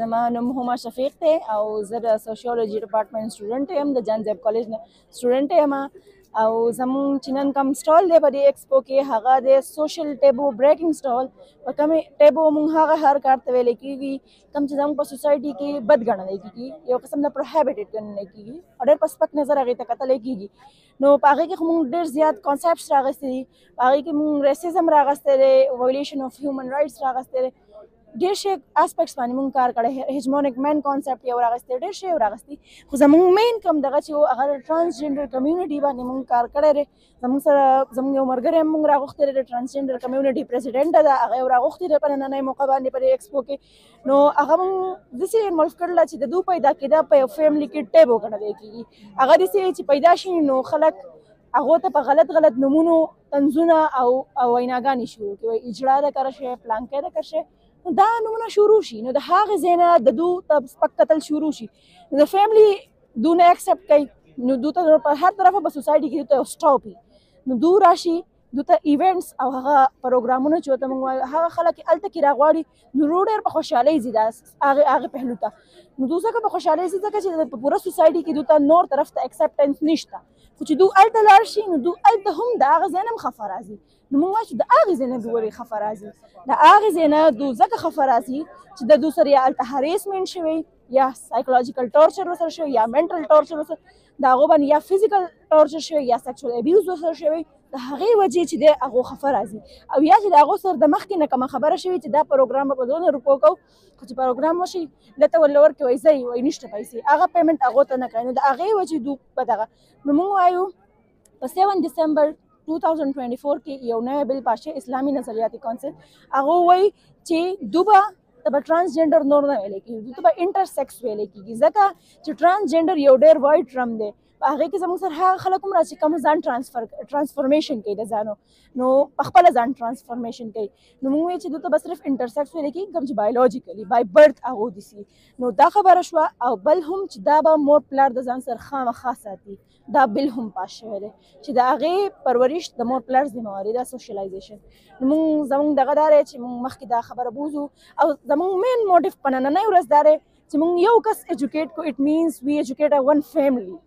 زما نوم هما شفیق دی او زه د سوشیولوژي ډپارټمنټ سټوډنټ یم د جان زیب کالج نه سټوډنټ یم او زموږ چې نن کوم سټال دی په دې ایکسپو کې هغه د سوشل ټیبو بریکینګ سټال په کومې ټیبو موږ هغه هر کار ته ویلی کېږي کوم چې زموږ په سوسایټي کې بد ګڼلی کېږي یو قسم د پروهیبټډ ګڼلی کېږي او ډېر په سپک نظر هغې ته کتلی کېږي نو په هغې کې خو موږ ډېر زیات کانسیپټس راغستي دي په هغې کې موږ ریسیزم راغستی دی وایلیشن اف هیومن رایټس راغستی دی ډېر شی اسپیکټس باندې مونږ کار کړی هیجمونیک مین کانسیپټ یو راغستی ډېر شی راغستی خو زموږ مین کوم دغه چې و هغه ټرانسجنډر کمیونټي باندې مونږ کار کړی دی زموږ سره زموږ یو ملګری هم مونږ راغوښتی دی د ټرانسجنډر کمیونټي پرزیډنټه ده هغه یې راغوښتې ده په نننۍ موقع باندې په دې ایکسپو کې نو هغه مونږ داسې انولف کړله چې د دوی پیدا کېده په یو فیملي کې ټیبو ګڼلی کېږي هغه داسې چې پیدا شي نو خلک هغو ته په غلط نومونو طنزونه او ویناګانې شروع کړي وایي اجړا ده کره شی پلانکی ده کره شی نو دا نومونه شروع شي نو د هغې ځای نه د دو ته سپک کتل شروع شي نو د فیملي دو نه اکسپټ کوي نو دو ته په هر طرفه په سوسایټي کې دو ته یو سټاپ وي نو دو راشي دو ته ایونټس او هغه پروګرامونه چې ورته موږ وایو هغه خلک یې هلته کې راغواړي نو ډېر په خوشحالۍ ځي دا هغې پهلو ته نو دو ځکه په خوشحالۍ ځي ځکه چې په پوره سوسایټي کې دو ته نور طرف ته اکسپټنس نشته خو چې دو هلته لاړ شي نو دو هلته هم د هغه ځای نه هم خفه راځي نو موږ وایو چې د هغې ځای نه دو ولې خفه راځي د هغې ځای نه دو ځکه خفه راځي چې د دو سره یا هلته هریسمنټ شوی یا سایکولوژیکل ټورچر ورسره شوی یا منټل ټورچر ورسره د هغو باندې یا فزیکل ټورچر شوی یا سیکسوال ابیوز ورسره شوی د هغې وجې چې دی هغو خفه راځي او یا چې د هغو سره د مخکې نه کومه خبره شوې چې دا پروګرام به په دونه روپو کوو خو چې پروګرام وشي لته ورله ورکړي وایي ځئ وایي نشته پیسې هغه پیمنټ هغو ته نه کوي نو د هغې وجې دو په دغه نو موږ وایو په 7 ډسمبر 2024 کې یو نوی بل پاشه اسلامي نظریاتي کونسل هغه وایي چې دو به ته به ټرانسجنډر نور نه ویلی کېږي دو ته به انټرسیکس ویلی کېږي ځکه چې ټرانسجنډر یو ډېر وایډ ټرم دی په هغې کې زموږ سره هغه خلک هم راځي کوم ځان ټرانسفورمیشن کوي د ځانو نو په خپله ځان ټرانسفورمیشن کوي نو موږ وایو چې دوی ته به صرف انټرسیکس ویلی کېږي کوم چې بایولوجیکلي بای برث هغو دسي نو دا خبره شوه او بل هم چې دا به مور پلار د ځان سره خامخا ساتي دا بل هم پاس شوی دی چې د هغې پرورش د مور پلار ذمهواري ده سوشلایزیشن نو موږ زموږ دغه دا دی چې موږ مخکې دا خبره بوځو او زموږ مین موټیف په نننۍ ورځ دا دی چې موږ یو کس ایجوکیټ کو اټ مینز وی ایجوکیټ ا ون فیملی